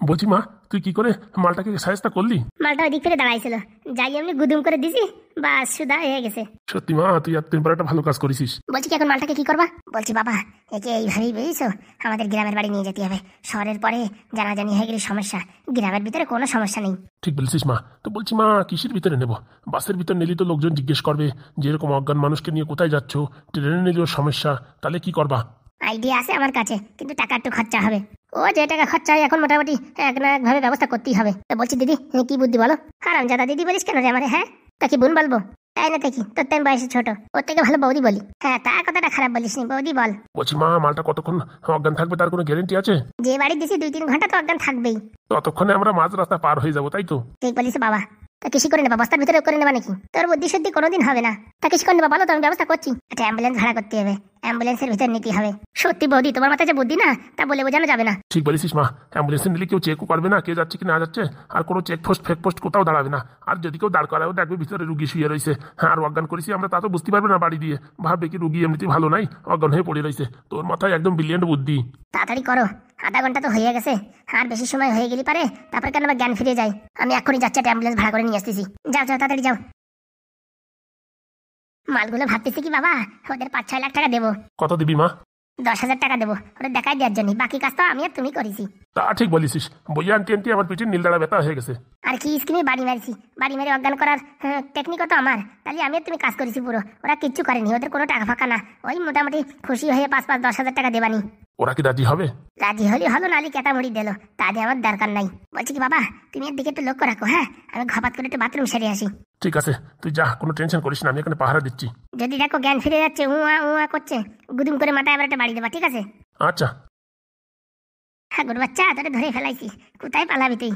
বলছি মা, তুই কি করে মালটাকে সাজেস্তা করলি? মালটা ওই দিক থেকে দাঁড়াইছিল, যাই এমনি গুদুম করে দিছি, বাস সুদা হয়ে গেছে। সত্যি মা, তুই এতদিন পর একটা ভালো কাজ করেছিস। বলছি কি এখন মালটাকে কি করবা? বলছি বাবা, একে এইভাবেই বুঝেছো, আমাদের গ্রামের বাড়ি নিয়ে যেতে হবে। শহরের পরে জানাজানি হয়ে গেলে সমস্যা, গ্রামের ভিতরে কোনো সমস্যা নেই। ঠিক বলছিস মা। তো বলছি মা, কিসের ভিতরে নেব? বাসের ভিতরে নিলি তো লোকজন জিজ্ঞেস করবে যে এরকম অজ্ঞান মানুষকে নিয়ে কোথায় যাচ্ছ। ট্রেনে নিলেও সমস্যা, তাহলে কি করবা? আইডিয়া আছে আমার কাছে, কিন্তু টাকা একটু খরচা হবে। ও যে টাকা খরচা হয় এখন মোটামুটি এক না একভাবে ব্যবস্থা করতেই হবে। তো বলছি দিদি, কি বুদ্ধি বলো? হারামজাদা দিদি বলিস কেন রে আমারে? হ্যাঁ, তা কি বোন বলবো? তাই না দেখি, তোর তেন বয়সে ছোট, ওর থেকে ভালো বৌদি বলি। হ্যাঁ, তা কথাটা খারাপ বলিস নি, বৌদি বল। বলছি মা, মালটা কতক্ষণ অজ্ঞান থাকবে তার কোনো গ্যারেন্টি আছে? যে বাড়ি দিছি 2-3 ঘন্টা তো অজ্ঞান থাকবেই। ততক্ষণে আমরা মাঝ রাস্তা পার হয়ে যাবো, তাই তো? ঠিক বলিস বাবা। তা কৃষি করে নেবা, বস্তার ভিতরে করে নেবা নাকি? তোর বুদ্ধি শুদ্ধি কোনোদিন হবে না। তা কৃষি করে নেবা বলো, তো আমি ব্যবস্থা করছি। একটা অ্যাম্বুলেন্স ভাড়া করতে হবে, অ্যাম্বুলেন্সের ভিতরে নিতে হবে। সত্যি বৌদি, তোমার মাথায় যে বুদ্ধি না, তা বলে বোঝানো যাবে না। ঠিক বলেছিস মা, অ্যাম্বুলেন্সে নিলে কেউ চেকও করবে না কে যাচ্ছে কি না যাচ্ছে, আর কোনো চেকপোস্ট ফেকপোস্ট কোথাও দাঁড়াবে না। আর যদি কেউ দাঁড় করাও দেখবে ভিতরে রুগী শুয়ে রয়েছে, হ্যাঁ, আর অজ্ঞান করেছি আমরা, তা তো বুঝতে পারবে না বাড়ি দিয়ে, ভাববে কি রুগী এমনিতেই ভালো নাই, অজ্ঞান হয়ে পড়ে রয়েছে। তোর মাথায় একদম ব্রিলিয়ান্ট বুদ্ধি। তাড়াতাড়ি করো, আধা ঘন্টা তো হয়ে গেছে, আর বেশি সময় হয়ে গেলে পারে তারপরে কেন আবার জ্ঞান ফিরে যায়। আমি এখনই যাচ্ছি, একটা অ্যাম্বুলেন্স ভাড়া করে নিয়ে আসতেছি। যাও যাও, তাড়াতাড়ি যাও। মালগুলো ভাবতেছি কি বাবা, ওদের 5-6 লাখ টাকা দেবো। কত দিবি মা? 10,000 টাকা দেবো, ওটা দেখাই দেওয়ার জন্য। বাকি কাজ তো আমি আর তুমি করেছি। তা ঠিক বলেছিস, বইয়া আনতে আনতে আমার পিঠে নীল দাঁড়া ব্যথা হয়ে গেছে। আর কি স্কিমে বাড়ি মারিছি, বাড়ি মেরে অজ্ঞান করার টেকনিকও তো আমার। তাহলে আমি আর তুমি কাজ করেছি পুরো, ওরা কিচ্ছু করেনি, ওদের কোনো টাকা ফাঁকা না। ওই মোটামুটি খুশি হয়ে 5-10,000 টাকা দেবানি। ওরা কি রাজি হবে? রাজি হলে হলো, নালি কেটামুড়ি দিল, তা দিয়ে আমার দরকার নাই। বলছি কি বাবা, তুমি এর দিকে একটু লক্ষ্য রাখো। হ্যাঁ, আমি ঘপাত করে একটু বাথরুম সেরে আসি। ঠিক আছে, তুই যা, কোনো টেনশন করিস না, আমি এখানে পাহারা দিচ্ছি। যদি দেখো জ্ঞান ফিরে যাচ্ছে, উয়া উয়া করছে, গুদুম করে মাথায় আবার একটা বাড়ি দেবা, ঠিক আছে? আচ্ছা। হ্যাঁ গরু বাচ্চা, তোরে ধরে ফেলাইছি, কোথায় পালাবি তুই?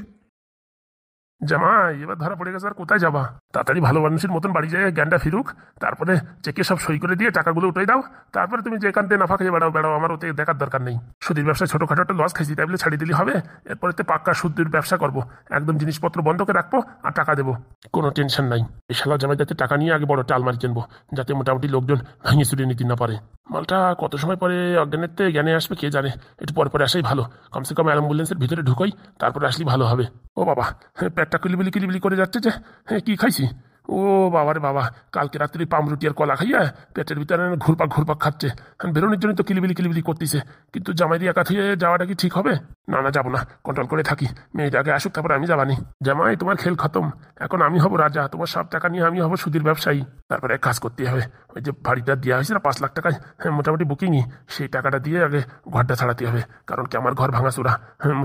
জামাই, এবার ধরা পড়ে গেছে, আর কোথায় যাবা? তাড়াতাড়ি ভালো মানুষের মতন বাড়ি যায়, জ্ঞানটা ফিরুক, তারপরে চেকে সব সই করে দিয়ে টাকাগুলো উঠে দাও। তারপরে তুমি যে কান্তে নাফা খেয়ে বেড়াও, আমার ওতে দেখার দরকার নেই। সুদের ব্যবসায় ছোটখাটো একটা লস খাইছি, তাই বলে ছাড়িয়ে দিলে হবে? এরপরে পাক্কা সুদের ব্যবসা করবো, একদম জিনিসপত্র বন্ধকে রাখবো আর টাকা দেবো, কোনো টেনশন নাই। এই শালা জামাই যাতে টাকা নিয়ে আগে বড় একটা আলমারি কিনবো, যাতে মোটামুটি লোকজন ভাঙিয়ে চুরিয়ে নিতে না পারে। মালটা কত সময় পরে অজ্ঞানের থেকে জ্ঞানে আসবে কে জানে। একটু পরে পরে আসাই ভালো, কমসে কম অ্যাম্বুলেন্সের ভিতরে ঢুকোই, তারপরে আসলেই ভালো হবে। ও বাবা, পেটটা কিলিবিলি করে যাচ্ছে যে, কি খাইছি? ও বাবা রে বাবা, কালকে রাত্রি পামরুটি আর কলা খাইয়া পেটের ভিতরে ঘুরপাক খাচ্ছে। বেরোনোর জন্য তো কিলিবিলি করতেছে, কিন্তু জামাইরি একা থেকে যাওয়াটা কি ঠিক হবে? না যাবো না, কন্ট্রোল করে থাকি, মেয়েটা আগে আসুক, তারপরে আমি যাবানি। জামাই, তোমার খেল খতম, এখন আমি হব রাজা, তোমার সব টাকা নিয়ে আমি হব সুদীর ব্যবসায়ী। তারপরে এক কাজ করতে হবে, ওই যে বাড়িটা দেওয়া হয়েছে না 5 লাখ টাকায়, মোটামুটি বুকিংই, সেই টাকাটা দিয়ে আগে ঘরটা ছাড়াতে হবে। কারণ কি আমার ঘর ভাঙাচোরা,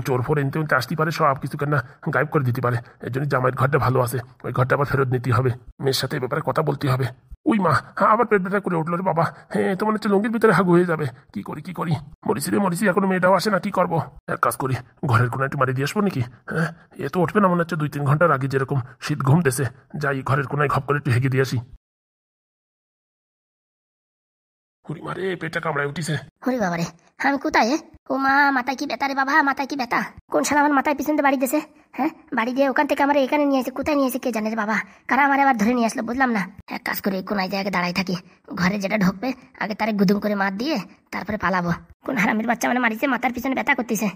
চোর ফোর এনতে আসতে পারে, সব কিছু কেন গায়েব করে দিতে পারে। এর জন্য জামাইয়ের ঘরটা ভালো আছে, ওই ঘরটা আবার ফেরত নিতে হবে। মেয়ের সাথে এই ব্যাপারে কথা বলতে হবে। ওই মা, আবার পেট ব্যথা করে উঠলো রে বাবা। তোমার হচ্ছে লঙ্গির ভিতরে হাগু হয়ে যাবে। কি করি মরিসি, এখনো মেয়েটাও আসে না, কি করবো? এক কাজ করি, ঘরের কোনায় একটু মারি দিয়ে আসবো নাকি? হ্যাঁ, এ তো উঠবে না মনে হচ্ছে, 2-3 ঘন্টার আগে যেরকম শীত ঘুম দেশে, যাই ঘরের কোনায় ঘপ করে একটু হেগে দিয়ে আসি। হুড়ি মারে, পেটটা কামড়ায় উঠিছে। হরি বাবা রে, আমি কোথায়? ও মা, মাথায় কি ব্যথা রে বাবা, মাথায় কি ব্যথা? কোন শালা আমার মাথায় পিছন দিয়ে বাড়ি দিয়েছে? হ্যাঁ, বাড়ি দিয়ে ওখান থেকে আমার এখানে নিয়ে এসে, কোথায় নিয়ে এসে কে জানে রে বাবা। কারা আমার আবার ধরে নিয়ে আসলো বুঝলাম না। এক কাজ করে কোন জায়গায় দাঁড়াই থাকি, ঘরে যেটা ঢুকবে আগে তারে গুদুম করে মার দিয়ে তারপরে পালাবো। কোন হারামির বাচ্চা মানে মারিছে, মাথার পিছনে ব্যথা করতেছে।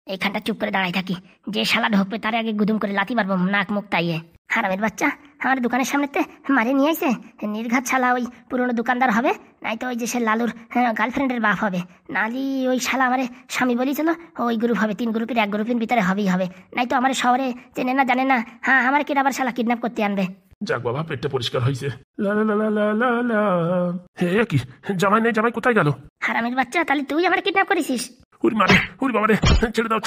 এইখানটা চুপ করে দাঁড়াই থাকি, যে শালা ঢুকবে তারে আগে গুদুম করে লাথি মারবো, নাক মুখ তাইয়ে। হারামের বাচ্চা আমার দোকানের সামনেতে মারে নিয়ে আইছে, নির্ঘাত শালা ওই পুরনো দোকানদার হবে, নাই তো ওই যে সে লালুর গার্লফ্রেন্ডের বাপ হবে, নালি ওই শালা আমারে স্বামী বলেছিল ওই গ্রুপ হবে, 3 গ্রুপের 1 গ্রুপের ভিতরে হবেই হবে, নাই তো আমার শহরে চেনে না জানে না। হ্যাঁ, আমার কিনা আবার শালা কিডন্যাপ করতে আনবে। যাক বাবা, পেটটা পরিষ্কার হয়েছে। হে কি, জামাই নেই, জামাই কোথায় গেল? হারামের বাচ্চা, তাহলে তুই আমার কিডন্যাপ করেছিস? উরি বাবা রে, ছেড়ে দাও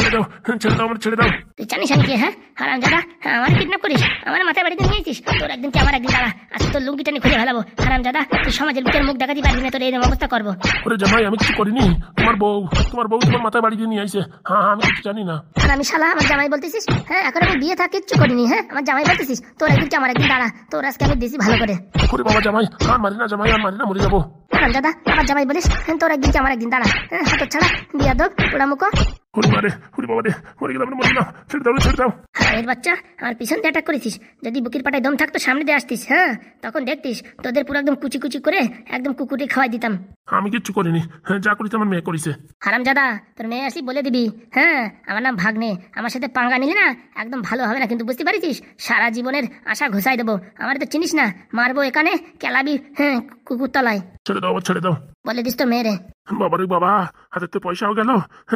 আমার, ছেড়ে দাও। তুই জানিস আমি কি? হ্যাঁ হারাম দাদা, আমার কিডন্যাপ করিস, আমার মাথায় বাড়িতে নিয়েছিস। তোর একদিন কি আমার একদিন দাঁড়া, আজকে তোর লুঙ্গিটা নিয়ে খুলে ফেলাবো। হারাম দাদা, তুই সমাজের ভিতরে মুখ দেখাতে পারবি না, তোর এই অবস্থা করবো। ওরে জামাই, আমি কিছু করিনি, তোমার বউ তোমার মাথায় বাড়ি দিয়ে নিয়ে আইছে। হ্যাঁ, আমি কিছু জানি না। আর আমি শালা আমার জামাই বলতেছিস? হ্যাঁ, এখন আমি বিয়ে থাক কিচ্ছু করিনি। হ্যাঁ, আমার জামাই বলতেছিস? তোর একদিন কি আমার একদিন দাঁড়া, তোর আজকে আমি দিয়েছি ভালো করে। ওরে বাবা জামাই, আর মারি না জামাই, আর মারি না, মরে যাবো। হারাম দাদা, আমার জামাই বলিস? তোর একদিন কি আমার একদিন দাঁড়া, হাত ছাড়া দিয়া দোক পোড়া মুখো। ওরে মারে, ওরে বাবা রে, মরে গেলাম রে, মরে গেলাম, ছেড়ে দাও রে, ছেড়ে দাও। হারামির বাচ্চা, আমার পিছন দিয়ে অ্যাটাক করেছিস। যদি বুকের পাটায় দম থাকতো সামনে দিয়ে আসতিস, হ্যাঁ তখন দেখতিস তোদের পুরো একদম কুচি কুচি করে একদম কুকুরে খাওয়াই দিতাম। আমি কিচ্ছু করিনি, হ্যাঁ যা করেছে আমার মেয়ে করেছে। হারামজাদা, তোর মেয়ে আসি বলে দিবি, হ্যাঁ আমার নাম ভাগ্নে, আমার সাথে পাঙ্গা নিলি না একদম ভালো হবে না কিন্তু, বুঝতে পারিস? সারা জীবনের আশা ঘোষাই দেবো। আমার তো চিনিস না, মারবো এখানে, কেলাবি হ্যাঁ কুকুর তলায়। ছেড়ে দাও, ছেড়ে দাও। বলে দিস তো মেয়েরে। বাবা রে বাবা, হাতের তো পয়সাও গেল,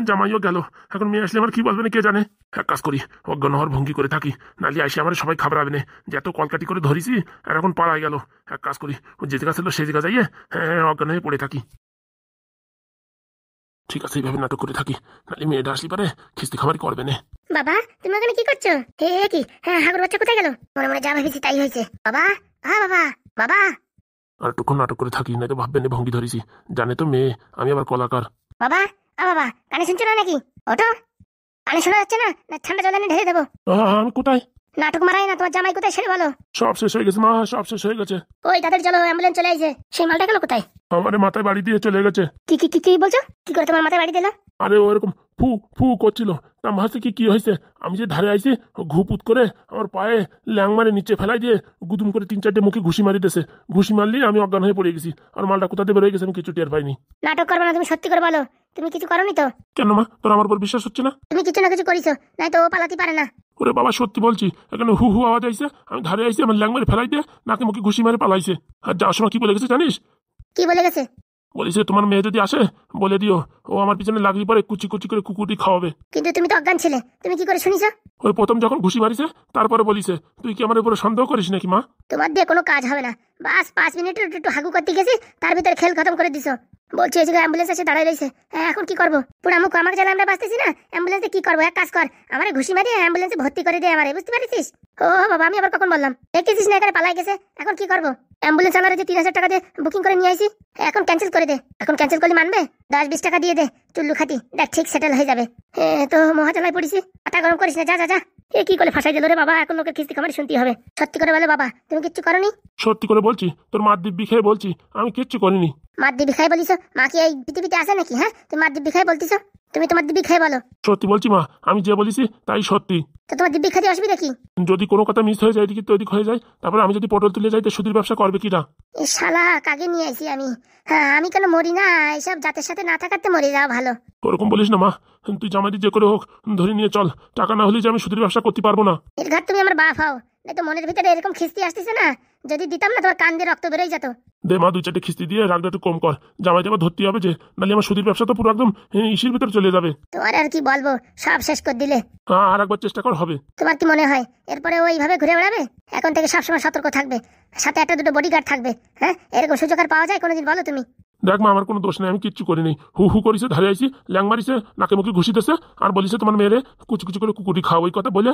জামাইও গেল, এখন মেয়ে আসলে আমার কি বলবে না কে জানে। এক কাজ করি, অজ্ঞান হওয়ার ভঙ্গি করে থাকি, নালি আসে আমার সবাই খাবরাবে না যে এত কলকাটি করে ধরিছি আর এখন পালাই গেল। এক কাজ করি, ও যে জায়গা ছিল সেই জায়গা যাইয়ে হ্যাঁ অজ্ঞান হয়ে পড়ে থাকি। ঠিক আছে, এইভাবে নাটক করে থাকি, নালি মেয়েটা আসলে পারে খিস্তি খামারি করবে না। বাবা তুমি ওখানে কি করছো? হে কি, হ্যাঁ হাগুর বাচ্চা কোথায় গেল? মনে মনে যা ভেবেছি তাই হয়েছে। বাবা, হ্যাঁ বাবা, বাবা। আর একটুক্ষণ নাটক করে থাকি, না তো ভাববে না ভঙ্গি ধরেছি, জানে তো মেয়ে আমি আবার কলাকার। বাবা, বাবা কানে শুনছো না নাকি? ওটো, কানে শোনা যাচ্ছে না? না ঠান্ডা জল এনে ঢেলে দেবো? আমি কোথায়? নাটক মারাই না, তোমার জামাই কোথায় সেরে বলো। সব শেষ হয়ে গেছে মা, সব শেষ হয়ে গেছে। ওই তাদের চলো, অ্যাম্বুলেন্স চলে আইছে। সেই মালটা গেল কোথায়? আমার মাথায় বাড়ি দিয়ে চলে গেছে। কি কি কি কি বলছো? কি করে তোমার মাথায় বাড়ি দিল? আরে ওরকম ফু ফু করছিল, তা ভাবছি কি হয়েছে, আমি যে ধারে আইছি ঘুপুত করে আমার পায়ে ল্যাং মারে নিচে ফেলাই দিয়ে গুদুম করে 3-4টে মুখে ঘুষি মারি দিয়েছে। ঘুষি মারলি আমি অজ্ঞান হয়ে পড়ে গেছি, আর মালটা কোথাতে বেরোয় গেছে আমি কিছু টের পাইনি। নাটক করবে না, তুমি সত্যি করে বলো তুমি কিছু করনি তো? কেন মা, তোর আমার উপর বিশ্বাস হচ্ছে না? তুমি কিছু না কিছু করিছো, নাই তো ও পালাতে পারে না। ওরে বাবা সত্যি বলছি, এখানে হু হু আওয়াজ আইছে, আমি ধারে আইছি, আমার ল্যাং মারে ফেলাই দিয়ে নাকে মুখে ঘুষি মারে পালাইছে। আর যাওয়ার সময় কি বলে গেছে জানিস? কি বলে গেছে? বলেছে তোমার মেয়ে যদি আসে বলে দিও ও আমার পিছনে লাগলি পরে কুচি কুচি করে কুকুরটি খাওয়াবে। কিন্তু তুমি তো অজ্ঞান ছিলে, তুমি কি করে শুনিছো? ওই প্রথম যখন ঘুষি মারিছে তারপরে বলিছে। তুই কি আমার উপরে সন্দেহ করিস নাকি মা? তোমার দিয়ে কোনো কাজ হবে না, বাস 5 মিনিট একটু হাগু করতে গেছি, তার ভিতরে খেল খতম করে দিছো। বলছি এই জায়গায় অ্যাম্বুলেন্স এসে দাঁড়ায় রয়েছে, হ্যাঁ এখন কি করবো? পুরো মুখ আমাকে জ্বালা, আমরা বাঁচতেছি না, অ্যাম্বুলেন্সে কি করবো? এক কাজ কর, আমার ঘুষি মারি অ্যাম্বুলেন্সে ভর্তি করে দে আমারে, বুঝতে পারিস? ও বাবা, আমি আবার কখন বললাম? দেখতেছিস না এখানে পালাই গেছে, এখন কি করবো? অ্যাম্বুলেন্স আমার যে 3000 টাকা দিয়ে বুকিং করে নিয়ে আইছি, এখন ক্যান্সেল করে দে। এখন ক্যান্সেল করলে মানবে? 10-20 টাকা দিয়ে দে, চুল্লু খাতি, দেখ ঠিক সেটেল হয়ে যাবে। তো মহাজালায় পড়িছি, মাথা গরম করিস না, যা যা যা। এ কি করে ফাঁসাই দিল রে বাবা, এখন লোকের কিস্তি খামারি শুনতে হবে। সত্যি করে বলে বাবা, তুমি কিচ্ছু করনি? সত্যি করে বলছি, তোর মার দিব্যি খেয়ে বলছি আমি কিচ্ছু করিনি। মার দিবি খাই বলিস? মা কি এই পৃথিবীতে আছে নাকি? হ্যাঁ তুমি মার দিবি খাই বলতিস? তুমি তোমার দিবি খাই বলো। সত্যি বলছি মা, আমি যে বলিছি তাই সত্যি। তো তোমার দিব্যি খাতে অসুবিধা কি? যদি কোনো কথা মিস হয়ে যায় এদিকে তো ওদিক হয়ে যায়, তারপরে আমি যদি পটল তুলে যাই তো সুদীর ব্যবসা করবে কিনা? এ শালা কাকে নিয়ে আইছি আমি? হ্যাঁ আমি কেন মরি না? এইসব জাতের সাথে না থাকাতে মরে যাওয়া ভালো। ওরকম বলিস না মা, তুই জামাইদি যে করে হোক ধরে নিয়ে চল, টাকা না হলে যে আমি সুদীর ব্যবসা করতে পারবো না। এর ঘাট তুমি আমার বাপ হও, নাই তো মনের ভিতরে এরকম খিস্তি আসতেছে না, যদি দিতাম না তোমার কান দিয়ে রক্ত বেরোয় যেত। দে মা 2-4টে খিস্তি দিয়ে রাগটা একটু কম কর, জামাই যাবা ধরতে হবে যে, নাহলে আমার সুদীর ব্যবসা তো পুরো একদম ইসির ভিতরে চলে যাবে। তোমার আর কি বলবো, সব শেষ করে দিলে। হ্যাঁ আর একবার চেষ্টা কর হবে। তোমার কি মনে হয় এরপরে ওইভাবে ঘুরে বেড়াবে? এখন থেকে সবসময় সতর্ক থাকবে, সাথে একটা দুটো বডিগার্ড থাকবে। হ্যাঁ এরকম সুযোগ আর পাওয়া যায় কোনোদিন বলো তুমি? দেখ মা, আমার কোনো দোষ নেই, আমি কিচ্ছু করিনি। হু হু করিছে, ধারে আইছি, ল্যাং মারিছে, নাকে মুখে ঘুষি দিয়েছে, আর বলিছে তোমার মেয়েরে কুচি কুচি করে কুকুরি খাও, ওই কথা বলে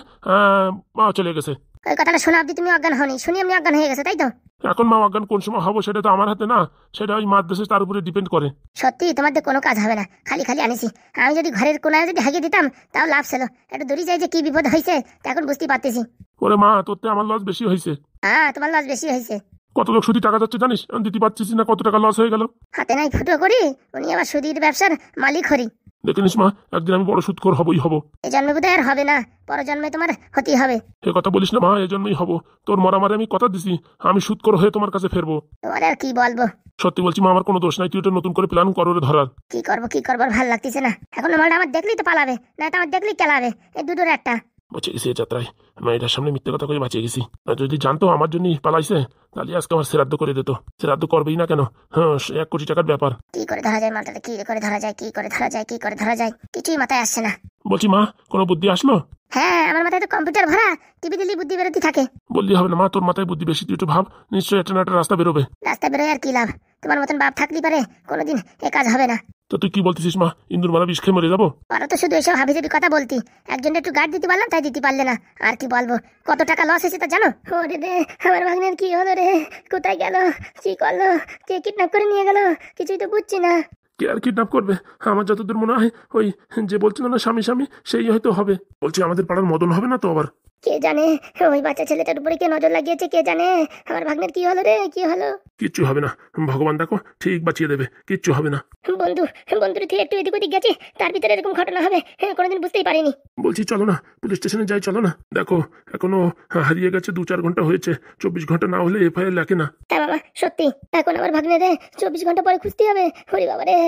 চলে গেছে। ওই কথাটা শোনা অব্দি তুমি অজ্ঞান হনি, শুনি আমি অজ্ঞান হয়ে গেছে, তাই তো? এখন মা অজ্ঞান কোন সময় হবো সেটা তো আমার হাতে না, সেটা ওই মাদ্রাসে তার উপরে ডিপেন্ড করে। সত্যি তোমাদের কোনো কাজ হবে না, খালি খালি আনিছি। আমি যদি ঘরের কোনায় যদি হাগিয়ে দিতাম তাও লাভ ছিল, একটু দূরে যাই যে কি বিপদ হয়েছে তা এখন বুঝতে পারতেছি। ওরে মা, তোরতে আমার লস বেশি হয়েছে। হ্যাঁ তোমার লস বেশি হয়েছে। কত লোক সুদি টাকা যাচ্ছে জানিস, আমি দিতে পারছিস না, কত টাকা লস হয়ে গেল। হাতে নাই ফুটো করি, উনি আবার সুদীর ব্যবসার মালিক হরি। দেখে নিস মা, একদিন আমি বড় সুদখোর হবই হব। এই জন্মে বোধহয় আর হবে না, পর জন্মে তোমার হতেই হবে। এ কথা বলিস না মা, এই জন্যই হব। তোর মরামারে আমি কথা দিছি, আমি সুদখোর হয়ে তোমার কাছে ফেরবো। তোমার আর কি বলবো? সত্যি বলছি মা, আমার কোনো দোষ নাই, তুই এটা নতুন করে প্ল্যান করো রে ধরার। কি করবো আর ভাল লাগতেছে না। এখন মালটা আমার দেখলেই তো পালাবে, না তো আমার দেখলেই কেলাবে, এই দুটোর একটা। বাঁচে গেছি এই যাত্রায়, আমি এটার সামনে মিথ্যে কথা কয়ে বাঁচিয়ে গেছি। আর যদি জানতো আমার জন্যই পালাইছে তাহলে আজকে আমার শ্রাদ্ধ করে দিত। শ্রাদ্ধ করবেই না কেন? হ্যাঁ 1 কোটি টাকার ব্যাপার। কি করে ধরা যায় মালটাকে? কি করে ধরা যায়? কি করে ধরা যায়? কি করে ধরা যায়? কিছুই মাথায় আসছে না। বলছি মা, কোনো বুদ্ধি আসলো? হ্যাঁ আমার মাথায় তো কম্পিউটার ভরা, টিভি দিলি বুদ্ধি বেরোতে থাকে। বললি হবে না মা, তোর মাথায় বুদ্ধি বেশি, তুই একটু ভাব, নিশ্চয়ই একটা না একটা রাস্তা বেরোবে। রাস্তা বেরোয় আর কি লাভ? তোমার মতন বাপ থাকলেই পারে, কোনোদিন এ কাজ হবে না। তো তুই কি বলতেছিস মা, ইন্দুর মারা বিষ খেয়ে মরে যাবো? ওরা তো শুধু এসব হাবিজাবি কথা বলতি, একজনের একটু গার্ড দিতে পারলাম তাই দিতে পারলে না। আর কি বলবো, কত টাকা লস হয়েছে তা জানো? ওরে রে, আমার ভাগ্নের কি হলো রে? কোথায় গেল? কি করলো? কে কিডন্যাপ করে নিয়ে গেল? কিছুই তো বুঝছি না। কে আর কিডন্যাপ করবে? আমার যতদূর মনে হয় ওই যে বলছিল না স্বামী স্বামী, সেই হয়তো হবে। বলছি আমাদের পাড়ার মদন হবে না তো আবার? কে জানে ওই বাচ্চা ছেলেটার উপরে কে নজর লাগিয়েছে, কে জানে আমার ভাগ্নের কি হলো রে, কি হলো। কিচ্ছু হবে না, ভগবান দেখো ঠিক বাঁচিয়ে দেবে, কিচ্ছু হবে না। বন্ধুর থেকে একটু এদিক ওদিক গেছে, তার ভিতরে এরকম ঘটনা হবে কোনোদিন বুঝতেই পারিনি। বলছি চলো না, পুলিশ স্টেশনে যাই, চলো না। দেখো এখনো হারিয়ে গেছে 2-4 ঘন্টা হয়েছে, 24 ঘন্টা না হলে এফআইআর লেখে না। হ্যাঁ বাবা সত্যি, এখন আমার ভাগ্নে রে 24 ঘন্টা পরে খুঁজতে হবে। ওরে বাবা রে,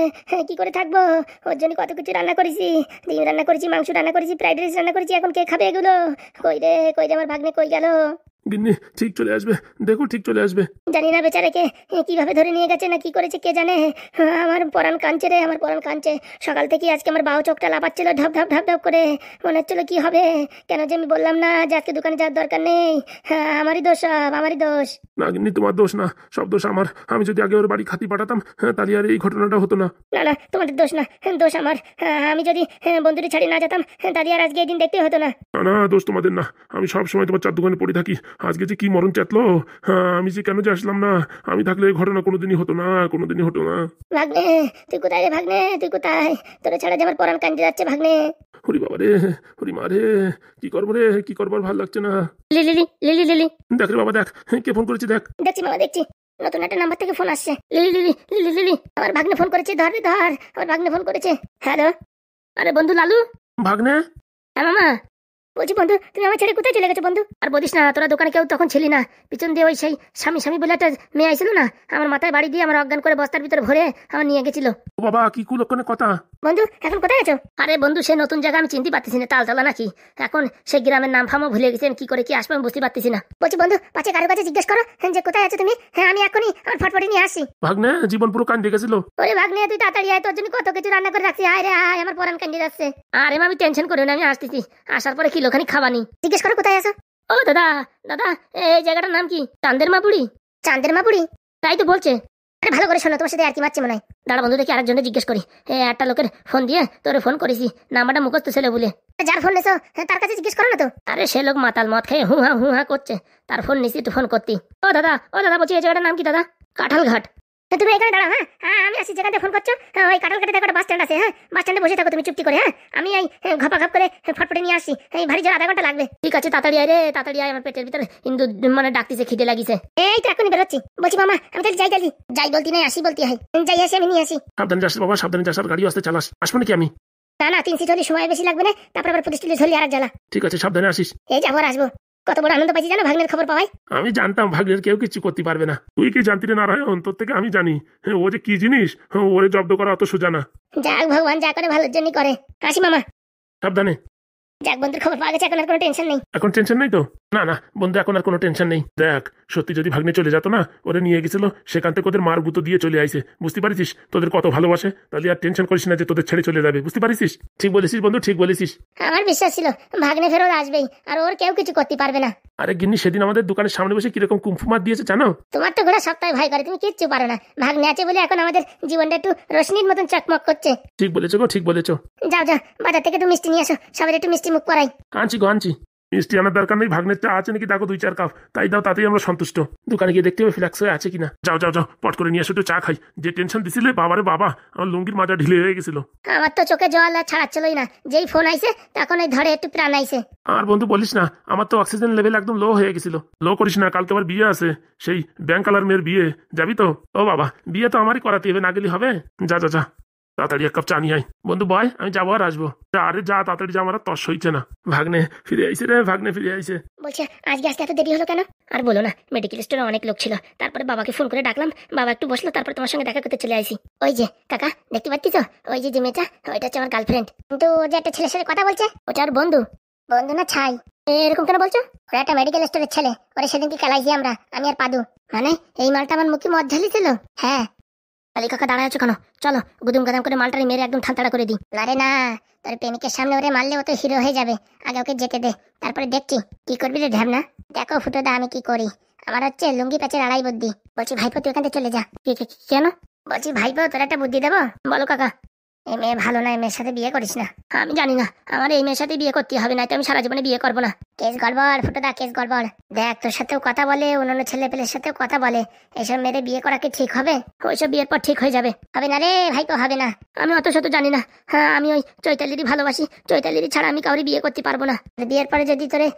কি করে থাকবো? ওর জন্য কত কিছু রান্না করেছি, ডিম রান্না করেছি, মাংস রান্না করেছি, ফ্রাইড রাইস রান্না করেছি, এখন কে খাবে এগুলো? কই রে আমার ভাগ্নে কই গেল? গিন্নি ঠিক চলে আসবে, দেখো ঠিক চলে আসবে। জানি না বেচারাকে কিভাবে ধরে নিয়ে গেছে না কি করেছে কে জানে। আমার পরাণ কাঁদছে রে, আমার পরাণ কাঁদছে। সকাল থেকে আজকে আমার বাউ চোখটা লাফাচ্ছিল ঢপ ঢপ ঢপ ঢপ করে, মনে হচ্ছিল কি হবে। কেন যে আমি বললাম না যে আজকে দোকানে যাওয়ার দরকার নেই। আমারই দোষ, সব আমারই দোষ। না গিন্নি তোমার দোষ না, সব দোষ আমার। আমি যদি আগে ওর বাড়ি খাতি পাঠাতাম তাহলে আর এই ঘটনাটা হতো না। না না, তোমাদের দোষ না, দোষ আমার। আমি যদি বন্ধুটি ছাড়িয়ে না যেতাম তাহলে আর আজকে এই দিন দেখতে হতো না। না না, দোষ তোমাদের না। আমি সব সময় তোমার চার দোকানে পড়ে থাকি। আজকে যে কি মরণ চাতলো, আমি যে কেন যে আসলাম না। আমি থাকলে এই ঘটনা কোনোদিনই হতো না, কোনোদিনই হতো না। ভাগ্নে তুই কোথায় রে ভাগ্নে, তুই কোথায়? তোরা ছাড়া যে আমার পরাণ কাঁদতে যাচ্ছে ভাগ্নে। হরি বাবা রে, হরি মা রে, কি করবো রে, কি করবার ভালো লাগছে না। লিলি লিলি লিলি দেখ রে বাবা, দেখ কে ফোন করেছে, দেখ। দেখছি মামা দেখছি, নতুন একটা নাম্বার থেকে ফোন আসছে। লিলি লিলি লিলি লিলি আমার ভাগ্নে ফোন করেছে, ধর রে ধর, আমার ভাগ্নে ফোন করেছে। হ্যালো, আরে বন্ধু লালু। ভাগ্নে? হ্যাঁ মামা, বলছি বন্ধু তুমি আমার ছেড়ে কোথায় চলে গেছো বন্ধু? আর বলিস না, তোরা দোকানে কেউ তখন ছিলি না। পিছন দিয়ে ওই সেই স্বামী স্বামী বলে একটা মেয়ে আইছিল না, আমার মাথায় বাড়ি দিয়ে আমার অজ্ঞান করে বস্তার ভিতরে ভরে আমার নিয়ে গেছিল। ও বাবা, কি কুলক্ষণে কথা। বন্ধু এখন কোথায় আছো? আরে বন্ধু সে নতুন জায়গা আমি চিনতে পারতেছি না, তালতলা নাকি। এখন সেই গ্রামের নাম ফামও ভুলে গেছি, আমি কি করে কি আসবো আমি বুঝতে পারতেছি না। বলছি বন্ধু পাশে কারো কাছে জিজ্ঞেস করো যে কোথায় আছো তুমি। হ্যাঁ আমি এখনই আমার ফটফটি নিয়ে আসি। ভাগ্নে জীবন পুরো কান দেখেছিল। ওরে ভাগ্নে তুই তাড়াতাড়ি আয়, তোর জন্য কত কিছু রান্না করে রাখছি। আয় রে আয়, আমার পরান কান্দি যাচ্ছে। আরে আমি টেনশন করি না, আমি আসতেছি। আসার পরে কিলোখানি খাবানি। জিজ্ঞেস করো কোথায় আছো। ও দাদা দাদা, এই জায়গাটার নাম কি? চাঁদের মাপুরি। চাঁদের মাপুরি? তাই তো বলছে। আরে ভালো করে শোনো, তোমার সাথে আর কি মারছে মনে হয়। দাঁড়া বন্ধু দেখি আরেকজনে জিজ্ঞেস করি। একটা লোকের ফোন দিয়ে তোরে ফোন করেছি, নাম্বারটা মুখস্থ ছেলে বলে। যার ফোন নিছো তার কাছে জিজ্ঞেস করো না তো। আরে সে লোক মাতাল মদ খেয়ে হুহা করছে, তার ফোন নিছি একটু ফোন করতি। ও দাদা বলছি এই জায়গাটার নাম কি দাদা? কাঁঠাল ঘাট। তুমি এখানে দাঁড়াও। হ্যাঁ হ্যাঁ আমি আসি, যেখানে ফোন করছো ওই কাঁঠাল ঘাটে দেখো বাস স্ট্যান্ড আছে। হ্যাঁ বাস স্ট্যান্ডে বসে থাকো তুমি চুপটি করে। হ্যাঁ আমি এই ঘপ করে ফটফটে নিয়ে আসি, এই ভারী জোর আধা ঘন্টা লাগবে। ঠিক আছে তাড়াতাড়ি আয় রে, তাড়াতাড়ি আয়, আমার পেটের ভিতরে ইন্দু মানে ডাকতেছে, খিদে লাগিছে। এই তো এখনই বেরোচ্ছি। বলছি মামা আমি তাহলে যাই, যাই বলতি নাই আসি বলতি। হয় যাই আসি, আমি নিয়ে আসি। সাবধানে যাস বাবা, সাবধানে যাস, আর গাড়ি আসতে চালাস। আসবো নাকি আমি? না না 3 সিট হলে সময় বেশি লাগবে না, তারপর আবার পুলিশ টুলিশ ধরলি আর জ্বালা। ঠিক আছে সাবধানে আসিস। এই যাবো আর আসবো। কত বড় আনন্দ পাইছি জানো ভাগ্নের খবর পাওয়াই। আমি জানতাম ভাগ্নের কেউ কিছু করতে পারবে না। তুই কি জানতি রে নারায়ণ? তোর থেকে আমি জানি ও যে কি জিনিস, ওরে জব্দ করা অত সোজা না। যাক ভগবান যা করে ভালোর জন্যই করে। আসি মামা। সাবধানে। যাক বন্ধুর খবর পাওয়া গেছে, এখন আর কোনো টেনশন নেই। এখন টেনশন নেই তো? না না বন্ধু, এখন আর কোনো টেনশন নেই। দেখ সত্যি যদি ভাগ্নে চলে যেত না, ওরে নিয়ে গেছিল, সেখান থেকে ওদের মার গুঁতো দিয়ে চলে আইছে। বুঝতে পারিস তোদের কত ভালোবাসে, তাহলে আর টেনশন করিস না যে তোদের ছেড়ে চলে যাবে। বুঝতে পারিস? ঠিক বলেছিস বন্ধু, ঠিক বলেছিস। আমার বিশ্বাস ছিল ভাগ্নে ফেরত আসবেই, আর ওর কেউ কিছু করতে পারবে না। আরে গিন্নি সেদিন আমাদের দোকানের সামনে বসে কিরকম কুম্ফু মার দিয়েছে জানো? তোমার তো গোটা সপ্তাহে ভয় করে, তুমি কিচ্ছু পারো না। ভাগ্নে আছে বলে এখন আমাদের জীবনটা একটু রোশনির মতন চকমক করছে। ঠিক বলেছো গো, ঠিক বলেছো। যাও বাজার থেকে একটু মিষ্টি নিয়ে আসো, সবাই একটু মিষ্টি মুখ করাই। আনছি গো আনছি। মিষ্টি আনার দরকার নেই, ভাগ্নের চা আছে নাকি দেখো 2-4 কাপ, তাই দাও, তাতেই আমরা সন্তুষ্ট। দোকানে গিয়ে দেখতে হবে ফ্ল্যাক্স হয়ে আছে কিনা। যাও যাও যাও, পট করে নিয়ে আসো, একটু চা খাই। যে টেনশন দিছিলে বাবারে বাবা, আমার লুঙ্গির মাজা ঢিলে হয়ে গেছিল। আমার তো চোখে জল আর ছাড়াচ্ছিলই না, যেই ফোন আইছে তখন ওই ধরে একটু প্রাণ আইছে। আর বন্ধু বলিস না, আমার তো অক্সিজেন লেভেল একদম লো হয়ে গেছিল। লো করিস না, কাল তোমার বিয়ে আছে, সেই ব্যাংকালার মেয়ের বিয়ে, যাবি তো? ও বাবা, বিয়ে তো আমারই করাতে হবে, না গেলে হবে? যা যা যা, তাড়াতাড়ি 1 কাপ চা নিয়ে আয়। বন্ধু বয়, আমি যাবো আর আসবো। আরে যা তাড়াতাড়ি যা, আমার আর তস হইছে না। ভাগ্নে ফিরে আইছে রে, ভাগ্নে ফিরে আইছে। বলছে আজকে আসতে এত দেরি হলো কেন? আর বলো না, মেডিকেল স্টোরে অনেক লোক ছিল, তারপরে বাবাকে ফোন করে ডাকলাম, বাবা একটু বসলো, তারপর তোমার সঙ্গে দেখা করতে চলে আইছি। ওই যে কাকা দেখতে পাচ্ছি তো, ওই যে মেয়েটা, ওইটা হচ্ছে আমার গার্লফ্রেন্ড। কিন্তু ও যে একটা ছেলের সাথে কথা বলছে, ওটা আর বন্ধু না ছাই। এরকম কেন বলছো? ওরা একটা মেডিকেল স্টোরের ছেলে, ওরা সেদিনকে খেলাইছি আমরা, আমি আর পাদু। মানে এই মালটা আমার মুখে মদ ঢালিছিল। হ্যাঁ আলি কাকা দাঁড়ায় আছো কেন? চলো গুদুম গাদাম করে মালটারি মেরে একদম ঠান্ডা করে দিই। আরে না, তোর প্রেমিকের সামনে ওরে মারলে ও তো হিরো হয়ে যাবে, আগে ওকে যেতে দে, তারপরে দেখছি কি করবি রে ঢ্যাবনা। দেখো ফুটোদা আমি কি করি, আমার হচ্ছে লুঙ্গি প্যাচের আড়াই বুদ্ধি। বলছি ভাইপো তুই এখান থেকে চলে যা। কেন? বলছি ভাইপো তোর একটা বুদ্ধি দেবো। বলো কাকা। এই মেয়ে ভালো না, এই মেয়ের সাথে বিয়ে করিস না। আমি জানি না, আমার এই মেয়ের সাথে বিয়ে করতে হবে, না তো আমি সারা জীবনে বিয়ে করবো না। কেস গড়বড় ফুটোদা, কেস গড়বড়। দেখ, তোর সাথেও কথা বলে, অন্যান্য ছেলে পেলের সাথেও কথা বলে, এইসব মেয়েদের বিয়ে করা কি ঠিক হবে? ওইসব বিয়ের পর ঠিক হয়ে যাবে। হবে না রে ভাইপো, হবে না। আমি অত শত জানি না। হ্যাঁ, আমি ওই চৈতালিরই ভালোবাসি, চৈতালিরই ছাড়া আমি কাউরি বিয়ে করতে পারবো না। বিয়ের পরে যদি তোরে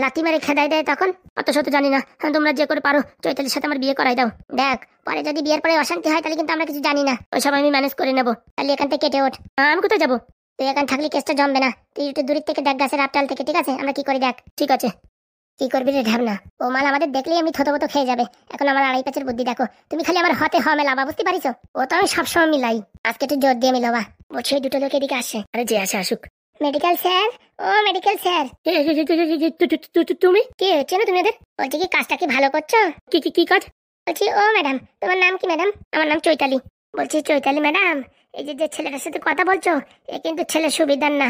লাথি মেরে খেদাই দেয় তখন? অত শত জানি না। তোমরা যে করে পারো চৈতালির সাথে আমার বিয়ে করাই দাও। দেখ, পরে যদি বিয়ের পরে অশান্তি হয় তাহলে কিন্তু আমরা কিছু জানি না, ওইসব আমি ম্যানেজ করে নেবো। তাহলে এখান থেকে কেটে ওঠ। আমি কোথায় যাবো? তুই এখানে থাকলে কেসটা জমবে না। তুই একটু দূরের থেকে দেখ, গাছের আপটাল থেকে, ঠিক আছে? আমরা কি করি দেখ। ঠিক আছে। কি করবি রে ঢ্যাবনা? ও মাল আমাদের দেখলেই আমি থতবত খেয়ে যাবে। এখন আমার আড়াই প্যাচের বুদ্ধি দেখো। তুমি খালি আমার হতে হ মেলাবা, বুঝতে পারিস? ও তো আমি সবসময় মিলাই, আজকে একটু জোর দিয়ে মিলাবা। বলছি ওই দুটো লোক এদিকে আসে। আরে যে আসে আসুক। মেডিকেল স্যার, ও মেডিকেল স্যার। তুমি কে চেনো তুমি ওদের? বলছি কি কাজটা কি ভালো করছো? কি কি কি কাজ? বলছি ও ম্যাডাম, তোমার নাম কি ম্যাডাম? আমার নাম চৈতালি। বলছি চৈতালি ম্যাডাম, এই যে যে ছেলেটার সাথে কথা বলছো, এ কিন্তু ছেলে সুবিধার না।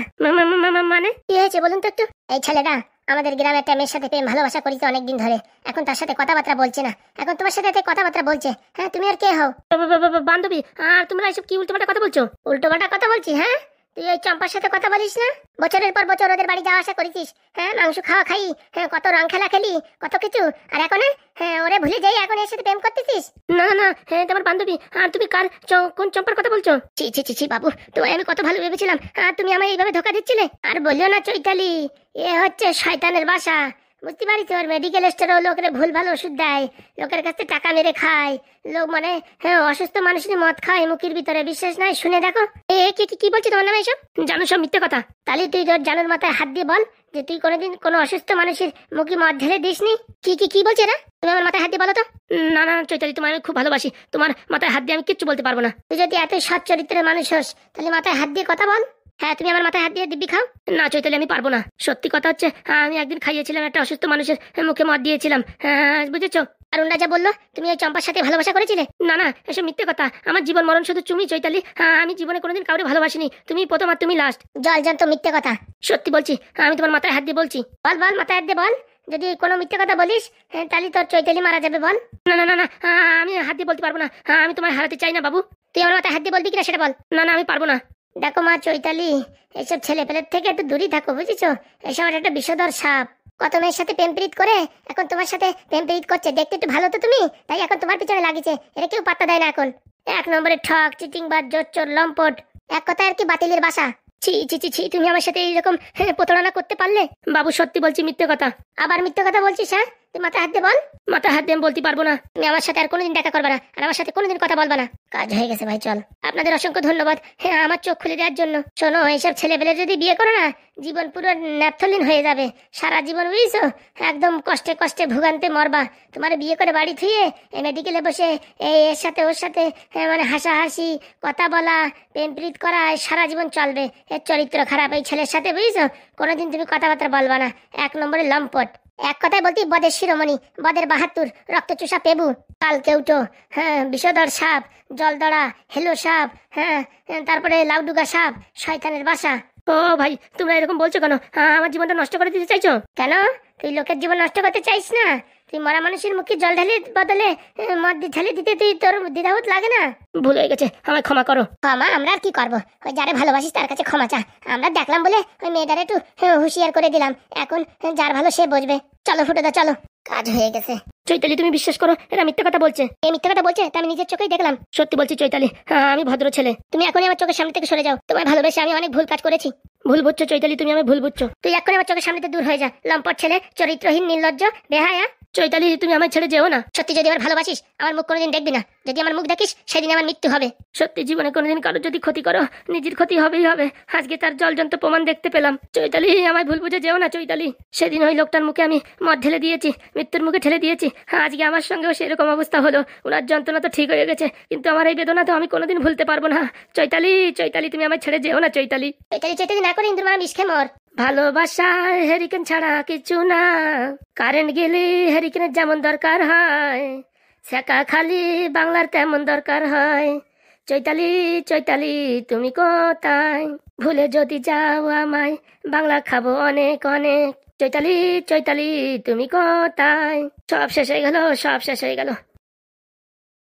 মানে কি হয়েছে বলুন তো একটু। এই ছেলেটা আমাদের গ্রামে একটা মেয়ের সাথে প্রেম ভালোবাসা করেছে অনেকদিন ধরে, এখন তার সাথে কথাবার্তা বলছে না, এখন তোমার সাথে কথাবার্তা বলছে। হ্যাঁ, তুমি আর কে হও? বান্ধবী। আর তোমরা এসব কি উল্টোপাল্টা কথা বলছো? উল্টোপাল্টা কথা বলছি? হ্যাঁ, তুই ওই চম্পার সাথে কথা বলিস না? বছরের পর বছর ওদের বাড়ি যাওয়া আসা করেছিস, হ্যাঁ, মাংস খাওয়া খাই, হ্যাঁ, কত রং খেলা খেলি, কত কিছু। আর এখন হ্যাঁ ওরে ভুলে যাই, এখন এর সাথে প্রেম করতেছিস? না না না, হ্যাঁ তোমার বান্ধবী। আর তুমি কার কোন চম্পার কথা বলছো? ছি ছি ছি ছি বাবু, তোমায় আমি কত ভালো ভেবেছিলাম, আর তুমি আমায় এইভাবে ধোকা দিচ্ছিলে। আর বললিও না চৈতালি, এ হচ্ছে শয়তানের বাসা, বুঝতে পারিস? ওর মেডিকেল স্টোরেও লোকের ভুল ভালো ওষুধ দেয়, লোকের কাছে টাকা মেরে খায়, লোক মানে হ্যাঁ অসুস্থ মানুষের মদ খায় মুখের ভিতরে। বিশ্বাস নাই? শুনে দেখো। এ কি কি বলছি তোমার নামে এসব? জানো সব মিথ্যে কথা। তাহলে তুই তোর জানুর মাথায় হাত দিয়ে বল যে তুই কোনোদিন কোনো অসুস্থ মানুষের মুখে মদ ঢেলে দিসনি। কি বলছে না? তুমি আমার মাথায় হাত দিয়ে বলো তো। না না চৈতালি, তোমায় আমি খুব ভালোবাসি, তোমার মাথায় হাত দিয়ে আমি কিচ্ছু বলতে পারবো না। তুই যদি এত সৎ চরিত্রের মানুষ হোস তাহলে মাথায় হাত দিয়ে কথা বল। হ্যাঁ, তুমি আমার মাথায় হাত দিয়ে দিব্যি খাও। না চৈতালি, আমি পারবো না। সত্যি কথা হচ্ছে, আমি একদিন খাইয়েছিলাম একটা অসুস্থ মানুষের মুখে মদ দিয়েছিলাম। হ্যাঁ বুঝেছো? আর ওরা যা বললো তুমি ওই চম্পার সাথে ভালোবাসা করেছিলে। না না, এসব মিথ্যে কথা। আমার জীবন মরণ শুধু তুমি চৈতালি। আমি জীবনে কোনোদিন কাউকে ভালোবাসিনি, তুমি প্রথম আর তুমি লাস্ট। জল জান তো মিথ্যে কথা। সত্যি বলছি, আমি তোমার মাথায় হাত দিয়ে বলছি। বল বল, মাথায় হাত দিয়ে বল। যদি কোনো মিথ্যে কথা বলিস তাহলে তোর চৈতালি মারা যাবে। বল। না না না না, আমি হাত দিয়ে বলতে পারবো না। আমি তোমায় হারাতে চাই না বাবু। তুই আমার মাথায় হাত দিয়ে বলবি কিনা সেটা বল। না না, আমি পারবো না। দেখো মা চৈতালি, এইসব ছেলে পেলের থেকে একটু দূরেই থাকো, বুঝেছো? এসব একটা বিষধর সাপ। কত মেয়ের সাথে প্রেম প্রীত করে এখন তোমার সাথে প্রেম প্রীত করছে, দেখতে একটু ভালো তো তুমি, তাই এখন তোমার পিছনে লাগিছে। এটা কেউ পাত্তা দেয় না এখন। এক নম্বরে ঠক, চিটিং বাজ, জোচ্চোর, লম্পট, এক কথায় আর কি বাতিলের বাসা। ছি ছি ছি ছি, তুমি আমার সাথে এইরকম প্রতারণা করতে পারলে? বাবু সত্যি বলছি, মিথ্যে কথা। আবার মিথ্যে কথা বলছিস? হ্যাঁ, তুই মাথায় হাত দিয়ে বল। মাথায় হাত দিয়ে আমি বলতে পারবো না। তুমি আমার সাথে আর কোনোদিন দেখা করবে না, আর আমার সাথে কোনোদিন কথা বলবা না। কাজ হয়ে গেছে ভাই, চল। আপনাদের অসংখ্য ধন্যবাদ, হ্যাঁ, আমার চোখ খুলে দেওয়ার জন্য। শোনো, এইসব ছেলেবেলে যদি বিয়ে করো না, জীবন পুরো ন্যাপথলিন হয়ে যাবে সারা জীবন, বুঝছো? একদম কষ্টে কষ্টে ভোগান্তে মরবা। তোমার বিয়ে করে বাড়ি থুয়ে মেডিকেলে বসে এর সাথে ওর সাথে মানে হাসাহাসি, কথা বলা, প্রেম প্রীত করা, সারা জীবন চলবে। এর চরিত্র খারাপ এই ছেলের সাথে, বুঝছো? কোনোদিন তুমি কথাবার্তা বলবা না। এক নম্বরে লম্পট, এক কথায় বলতে বদের শিরোমণি, বদের বাহাত্তর, রক্তচোষা পেবু, কাল কেউটো, হ্যাঁ, বিষধর সাপ, জলদড়া, হেলো সাপ, হ্যাঁ, তারপরে লাউডুগা সাপ, শয়তানের বাসা। ও ভাই, তোমরা এরকম বলছো কেন? আমার জীবনটা নষ্ট করে দিতে চাইছো কেন? তুই লোকের জীবন নষ্ট করতে চাইস না? তুই মরা মানুষের মুখে জল ঢালে বদলে মদ ঢালে দিতে তুই তোর দ্বিধাবোধ লাগে না? ভুল হয়ে গেছে, আমায় ক্ষমা করো। ক্ষমা আমরা আর কি করবো? ওই যারে ভালোবাসিস তার কাছে ক্ষমা চা। আমরা দেখলাম বলে ওই মেয়েটারে একটু হুঁশিয়ার করে দিলাম, এখন যার ভালো সে বুঝবে। চলো ফুটোদা, চলো, কাজ হয়ে গেছে। চৈতালি, তুমি বিশ্বাস করো, এরা মিথ্যা কথা বলছে। এই মিথ্যা কথা বলছে তা আমি নিজের চোখেই দেখলাম। সত্যি বলছি চৈতালি, আমি ভদ্র ছেলে। তুমি এখনই আমার চোখের সামনে থেকে সরে যাও। তোমায় ভালোবেসে আমি অনেক ভুল কাজ করেছি। ভুল বুঝছো চৈতালি, তুমি আমি ভুল বুঝছো। তুই এখনই আমার চোখের সামনে থেকে দূর হয়ে যা, লম্পট ছেলে, চরিত্রহীন, নির্লজ্জ, বেহায়া। চৈতালি, তুমি আমার ছেড়ে যেও না। সত্যি যদি আমার ভালোবাসিস আমার মুখ কোনোদিন দেখবি না। যদি আমার মুখ দেখিস সেদিন আমার মৃত্যু হবে। সত্যি জীবনে কোনোদিন কারো যদি ক্ষতি করো, নিজের ক্ষতি হবেই হবে। আজকে তার জলজন্ত প্রমাণ দেখতে পেলাম। চৈতালি, আমায় ভুল বুঝে যেও না চৈতালি। সেদিন ওই লোকটার মুখে আমি মদ ঢেলে দিয়েছি, মৃত্যুর মুখে ঠেলে দিয়েছি। আজকে আমার সঙ্গেও সেরকম অবস্থা হলো। ওনার যন্ত্রণা তো ঠিক হয়ে গেছে, কিন্তু আমার এই বেদনা তো আমি কোনোদিন ভুলতে পারবো না। চৈতালি, চৈতালি, তুমি আমায় ছেড়ে যেও না চৈতালি। চৈতালি, চৈতালি না করে ইন্দুর মারা মিশ খেয়ে মর। ভালোবাসা হেরিকেন ছাড়া কিছু না, কারেন্ট গেলে হেরিকেনের যেমন দরকার হয়, সেকা খালি বাংলার তেমন দরকার হয়। চৈতালি, চৈতালি, তুমি কোথায়? ভুলে যদি যাও আমায়, বাংলা খাবো অনেক অনেক। চৈতালি, চৈতালি, তুমি কোথায়? সব শেষ হয়ে গেল, সব শেষ হয়ে গেল।